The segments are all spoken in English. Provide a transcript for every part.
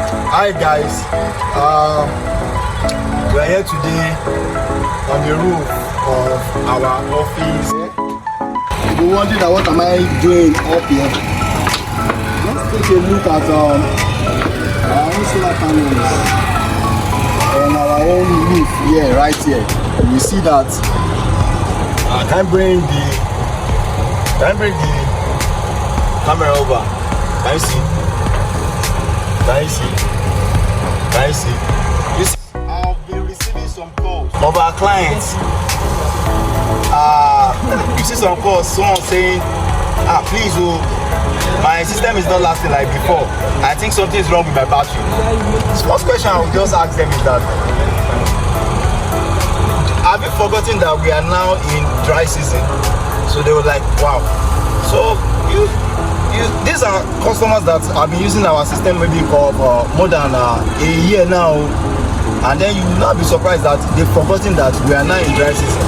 Hi guys, we are here today on the roof of our office. If you wondering that what am I doing up here, let's take a look at our own solar panels on our own roof here, right here. You see that I can't bring the camera over. Can you see? Can you see? Can you see? You see? I've been receiving some calls of our clients. You see some calls, someone saying, please, oh, my system is not lasting like before. I think something is wrong with my battery. The first question I will just ask them is that, have you forgotten that we are now in dry season? So they were like, wow. So these are customers that have been using our system maybe for more than a year now, and then you will not be surprised that they've forgotten that we are now in dry season.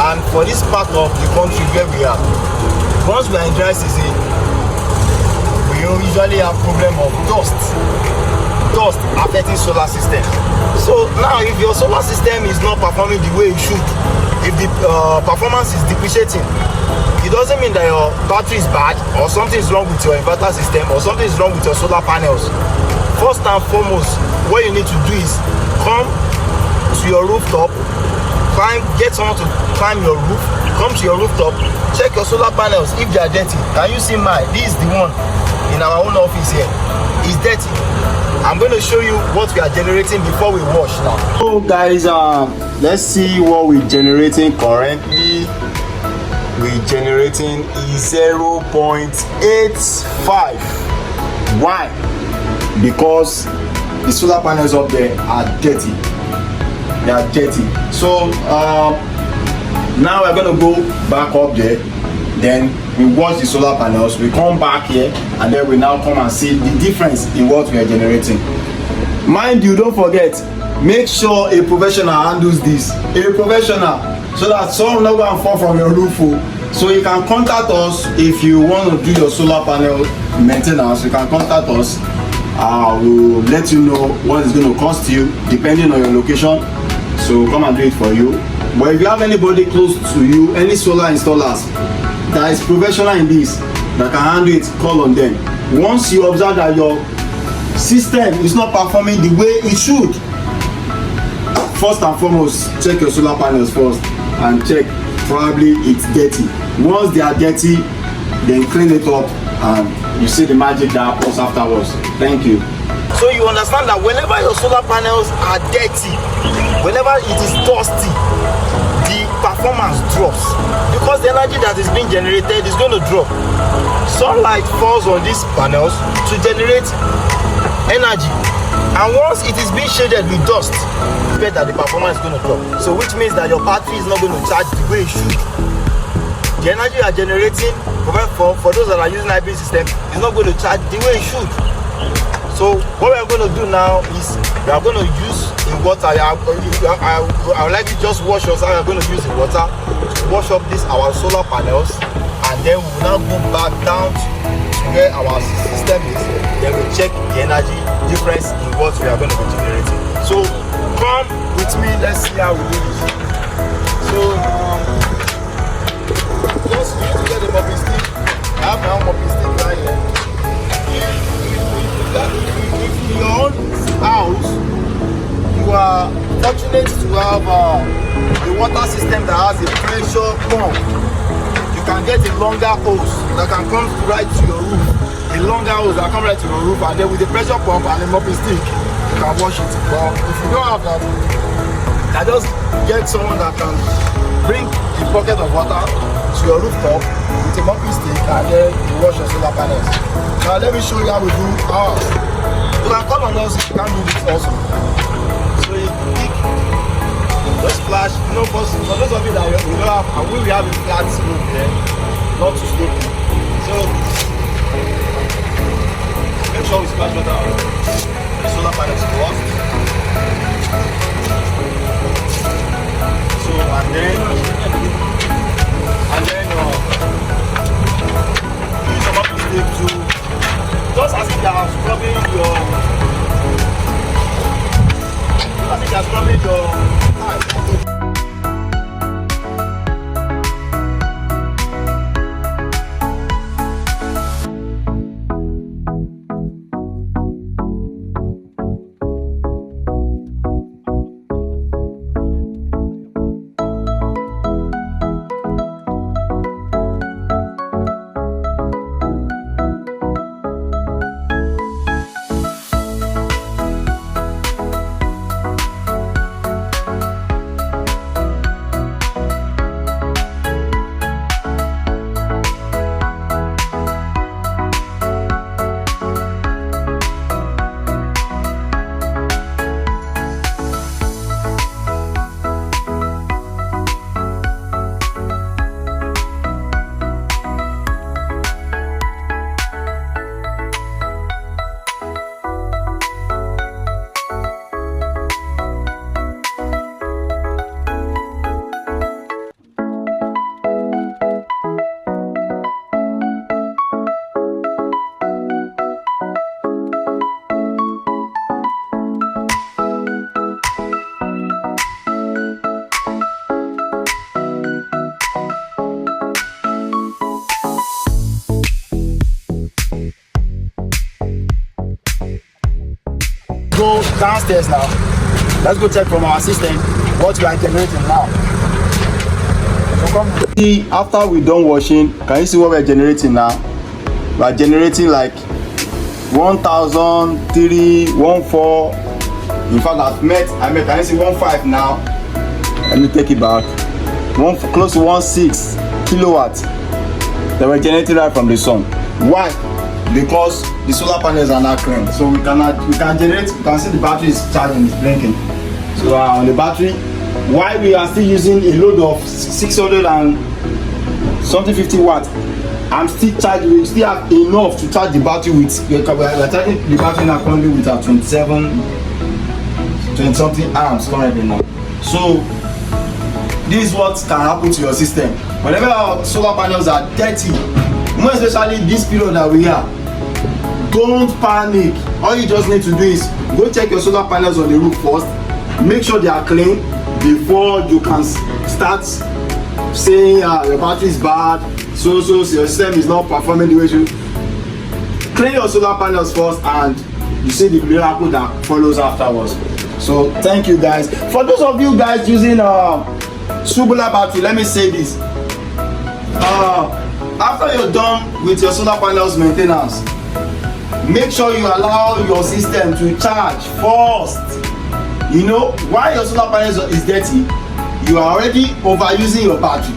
And for this part of the country where we are, once we are in dry season, we usually have problem of dust affecting solar system. So now if your solar system is not performing the way it should, if the performance is depreciating, it doesn't mean that your battery is bad or something is wrong with your inverter system or something is wrong with your solar panels. First and foremost, what you need to do is come to your rooftop, get someone to climb your roof, come to your rooftop, check your solar panels if they are dirty. Can you see mine? This is the one in our own office here. It's dirty. I'm going to show you what we are generating before we wash now. So guys, let's see what we're generating currently. We're generating 0.85. Why? Because the solar panels up there are dirty. They are dirty. So now we're gonna go back up there, then we wash the solar panels, we come back here, and then we now come and see the difference in what we are generating. Mind you, don't forget, make sure a professional handles this. A professional, so that some not going to fall from your roof. So you can contact us if you want to do your solar panel maintenance. You can contact us. We'll let you know what it's going to cost you depending on your location. So come and do it for you. But if you have anybody close to you, any solar installers that is professional in this, that can handle it, call on them. Once you observe that your system is not performing the way it should, first and foremost, check your solar panels first and check, probably it's dirty. Once they are dirty, then clean it up and you see the magic that happens afterwards. Thank you. So you understand that whenever your solar panels are dirty, whenever it is dusty, the performance drops because the energy that is being generated is going to drop. Sunlight falls on these panels to generate energy, and once it is being shaded with dust, that the performance is going to drop. So which means that your battery is not going to charge the way it should. The energy you are generating for those that are using hybrid system is not going to charge the way it should. So what we are going to do now is we are going to use the water. I would like you just wash yourself. We are going to use the water to wash up our solar panels, and then we will now go back down to where our system is. Then we check the energy difference in what we are going to be generating. So come with me, let's see how we do this. So just you need to get the mopping stick. I have my own mopping stick right here. If in your own house you are fortunate to have a water system that has a pressure pump, you can get a longer hose that can come right to your roof. A longer hose that come right to your roof, and then with the pressure pump and a mopping stick, you can wash it. But if you don't have that, I just get someone that can bring a bucket of water to your rooftop with a mopping stick, and then you wash your solar panels. Now let me show you how we do ours. You can call on us if you can do this also. So you pick, just flash, for those of you that we don't have, and we have a flat roof there, not too slippery. So make sure we splash water on the solar panels first. So and then use some of the stick to just as if they are scrubbing your go downstairs now. Let's go check from our system what we are generating now. So come see, after we done washing, can you see what we are generating now? We are generating like 1,314. In fact, I met can you see 15 now? Let me take it back. Close to 16 kilowatts that we're generating right from the sun. Why? Because the solar panels are not clean, so we can generate. You can see the battery is charging, it's blinking. So on the battery, why we are still using a load of 600 and something 50 watts, I'm still charging. We still have enough to charge the battery with. We're charging the battery now currently with our 20 something amps currently now. So this is what can happen to your system whenever our solar panels are dirty, more especially this period that we are. Don't panic. All you just need to do is go check your solar panels on the roof first, make sure they are clean before you can start saying your battery is bad, so your system is not performing the way it should. Clean your solar panels first and you see the miracle that follows afterwards. So thank you guys. For those of you guys using tubular battery, let me say this. After you're done with your solar panels maintenance, make sure you allow your system to charge first. You know, while your solar panels is dirty, you are already overusing your battery.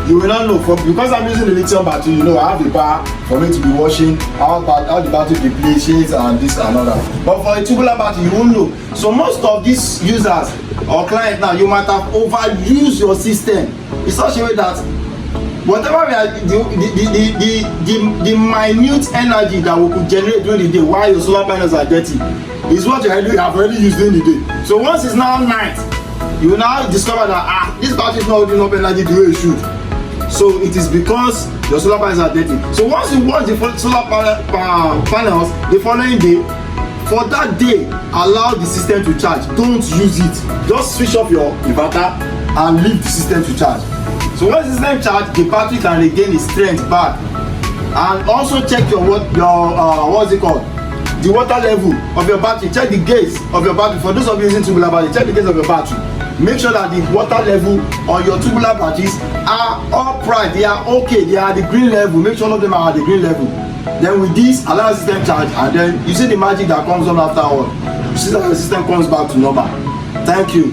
You will not know, because I'm using the lithium battery, you know, I have the bar for me to be washing, how the battery depletes and this and all that. But for a tubular battery, you won't know. So most of these users or clients now, you might have overused your system in such a way that whatever we are, the minute energy that we could generate during the day while your solar panels are dirty is what you have already used during the day. So once it's now night, you will now discover that this battery is not holding up energy the way it should. So it is because your solar panels are dirty. So once you wash the solar panels the following day, for that day, allow the system to charge. Don't use it. Just switch off your inverter and leave the system to charge. So once the system charge, the battery can regain its strength back. And also check your what's it called? The water level of your battery. Check the gauge of your battery. For those of you using tubular battery, check the gauge of your battery. Make sure that the water level on your tubular batteries are upright. They are okay. They are the green level. Make sure all of them are at the green level. Then with this, allow the system charge, and then you see the magic that comes on after all. You see that the system comes back to normal. Thank you.